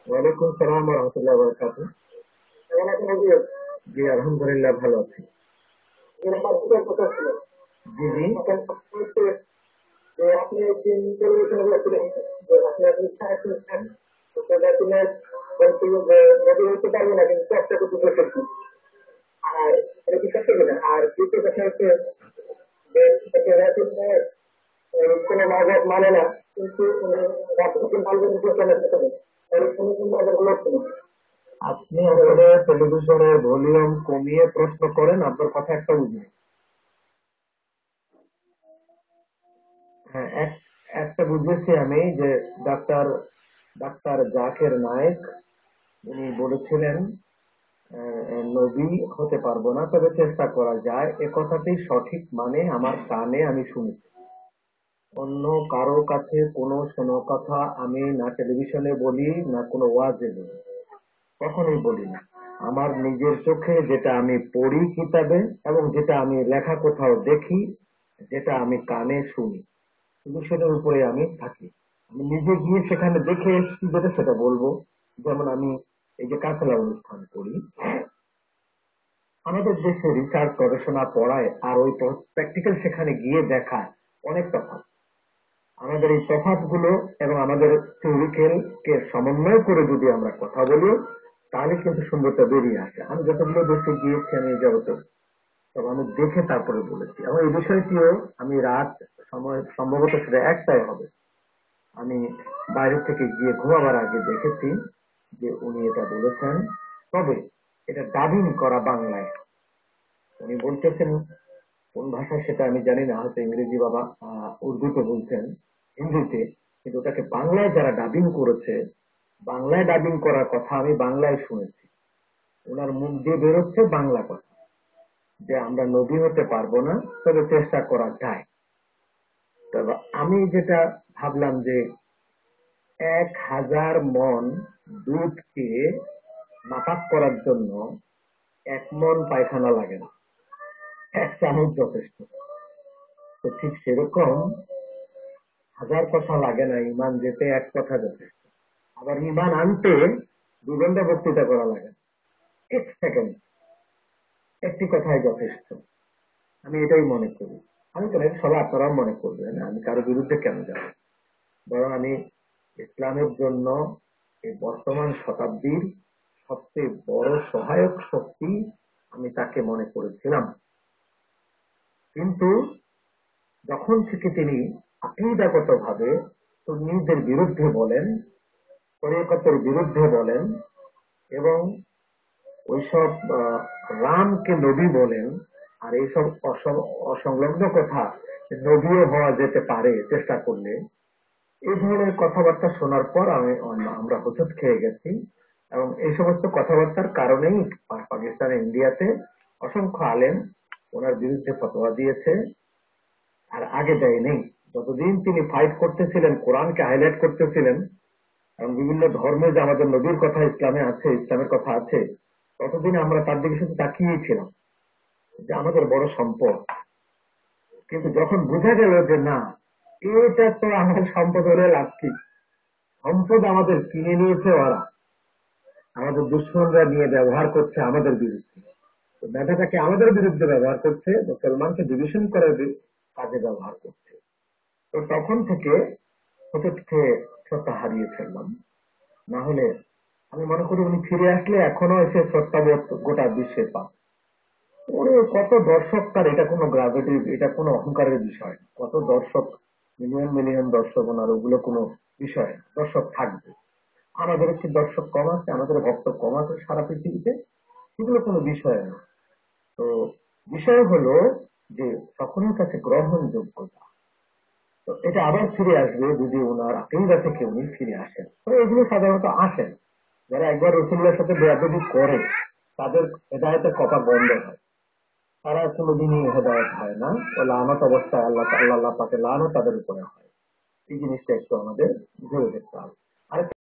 ওয়ালাইকুম সালাম রহমতুল্লাহ বরকাতুহ। কেমন আছেন নাকি? জি আলহামদুলিল্লাহ ভালো আছি। এরকম আজকের কথা ছিল। জি জি। এখন কথা হচ্ছে যে আপনি একদিন টেলিভিশনে বলেছিলেন যে আপনি আপনি ইচ্ছা শুনছেন, তো সেটা শুনে বলছিল যে নদী হইতে পারবে না, কিন্তু চেষ্টা করতে বসেছি। আর এটা কি সত্য কিনা? আর দ্বিতীয় কথা হচ্ছে যে কোনো মাঝাব মানে না, কিন্তু রাজনীতি মানবেন কেন সেখানে এর কোনো মাঝাব হচ্ছে না। আপনি আসলে টেলিভিশনের ভলিউম কমিয়ে প্রশ্ন করেন, আপনার কথা একটা বুঝি। হ্যাঁ, একটা বুঝেছি আমি যে ডাক্তার ডাক্তার জাকির নায়েক উনি বলেছিলেন নবী হতে পারবো না, তবে চেষ্টা করা যায়। এ কথাটি সঠিক মানে আমার কানে আমি শুনি। অন্য কারো কাছে কোনো কথা আমি না টেলিভিশনে বলি না কোনো ওয়াজে বলি, কখনোই বলি না। আমার নিজের চোখে যেটা আমি পড়ি কিতাবে এবং যেটা আমি লেখা কোথাও দেখি, যেটা আমি কানে শুনি, শুধু সেটার উপরে আমি থাকি। আমি নিজে গিয়ে সেখানে দেখে এসেছি যেটা সেটা বলবো। যেমন আমি এই যে কাফেলা অনুষ্ঠান করি, আমাদের দেশে রিসার্চ গবেষণা পড়ায় আর ওই প্র্যাকটিক্যাল সেখানে গিয়ে দেখায় অনেক তফাৎ। আমাদের এই তফাৎ গুলো এবং আমাদের থিওরিক্যাল কে সমন্বয় করে যদি আমরা কথা বলি, তাহলে কিন্তু সুন্দরতা বেরিয়ে আসে। আমি যতগুলো দেশে গিয়েছি আমি এই জগতে, তবে আমি দেখে তারপরে বলেছি। এবং এই বিষয়টিও আমি রাত সময় সম্ভবত সেটা একটাই হবে, আমি বাইরে থেকে গিয়ে ঘুমাবার আগে দেখেছি যে উনি এটা বলেছেন। তবে এটা ডাবিং করা বাংলায়, উনি বলতেছেন কোন ভাষায় সেটা আমি জানি না, হয়তো ইংরেজি বাবা উর্দুতে বলছেন, হিন্দিতে, কিন্তু ওটাকে বাংলায় যারা ডাবিং করেছে, বাংলায় ডাবিং করার কথা আমি বাংলায় শুনেছি। ওনার মুখ দিয়ে বেরোচ্ছে বাংলা কথা, যে আমরা নবী হতে পারবো না, তবে চেষ্টা করা যায়। তবে আমি যেটা ভাবলাম যে 1000 মন দুধকে নাপাক করার জন্য 1 মন পায়খানা লাগে না, 1 চামচ যথেষ্ট। তো ঠিক সেরকম 1000 কথা লাগে না ইমান যেতে, 1 কথা যথেষ্ট। আবার ইমান আনতে 2 ঘন্টা বক্তৃতা করা লাগে না, 1 সেকেন্ড, একটি কথাই যথেষ্ট। আমি এটাই মনে করি। আমি তো সবাই আপনারাও মনে করবেন, আমি কারো বিরুদ্ধে কেন যাব। বরং আমি ইসলামের জন্য এই বর্তমান শতাব্দীর সবচেয়ে বড় সহায়ক শক্তি আমি তাকে মনে করেছিলাম। কিন্তু যখন থেকে তিনি আকীদাগত ভাবে সুন্নিদের বিরুদ্ধে বলেন, তরিকতের বিরুদ্ধে বলেন, এবং ওইসব রামকে নবী বলেন, আর এইসব অসংলগ্ন কথা, নবীও হওয়া যেতে পারে চেষ্টা করলে, এই ধরনের কথাবার্তা শোনার পর আমরা হোঁচট খেয়ে গেছি। এবং এই সমস্ত কথাবার্তার কারণেই পাকিস্তান ইন্ডিয়াতে অসংখ্য আলেম ওনার বিরুদ্ধে ফতোয়া দিয়েছে, আর আগে দেয়নি। যতদিন তিনি ফাইট করতেছিলেন, কোরআনকে হাইলাইট করতেছিলেন এবং বিভিন্ন ধর্মে যে আমাদের নবীর কথা ইসলামে আছে, ইসলামের কথা আছে, ততদিন আমরা তার দিকে শুধু তাকিয়েই ছিলাম যে আমাদের বড় সম্পদ। কিন্তু যখন বোঝা গেল যে না, এটা তো আমাদের সম্পদ হলে লাভ কি, সম্পদ আমাদের কিনে নিয়েছে ওরা, আমাদের দুশ্মনরা নিয়ে ব্যবহার করছে আমাদের বিরুদ্ধে, তো মেধাটাকে আমাদের বিরুদ্ধে ব্যবহার করছে, মুসলমানকে ডিভিশন করার কাজে ব্যবহার করছে। তো তখন থেকে হোঁচট খেয়ে শ্রদ্ধা হারিয়ে ফেললাম। না হলে আমি মনে করি উনি ফিরে আসলে এখনো এসে শ্রদ্ধাবোধ গোটা বিশ্বে পান। ওরে কত দর্শক, তার এটা কোনো গ্রাভিটি, এটা কোনো অহংকারের বিষয় না। কত দর্শক, মিলিয়ন মিলিয়ন দর্শক ওনার, ওগুলো কোনো বিষয় না। দর্শক থাকবে, আমাদের একটি দর্শক কম আছে, আমাদের ভক্ত কম আছে সারা পৃথিবীতে, সেগুলো কোনো বিষয় না। তো বিষয় হলো যে সকলের কাছে গ্রহণযোগ্যতা। তো এটা আবার ফিরে আসবে যদি ওনার আকীদা থেকে উনি ফিরে আসেন। তো এগুলো সাধারণত আসেন যারা একবার রসুল্লাহর সাথে বেয়াদবি করে, তাদের হেদায়েতের কথা বন্ধ হয়, তারা কোনোদিনই হেদায়েত হয় না। ও লানত অবস্থায় আল্লাহ আল্লাহ পাকে লানত তাদের উপরে হয়। এই জিনিসটা একটু আমাদের ভেবে দেখতে হবে। আর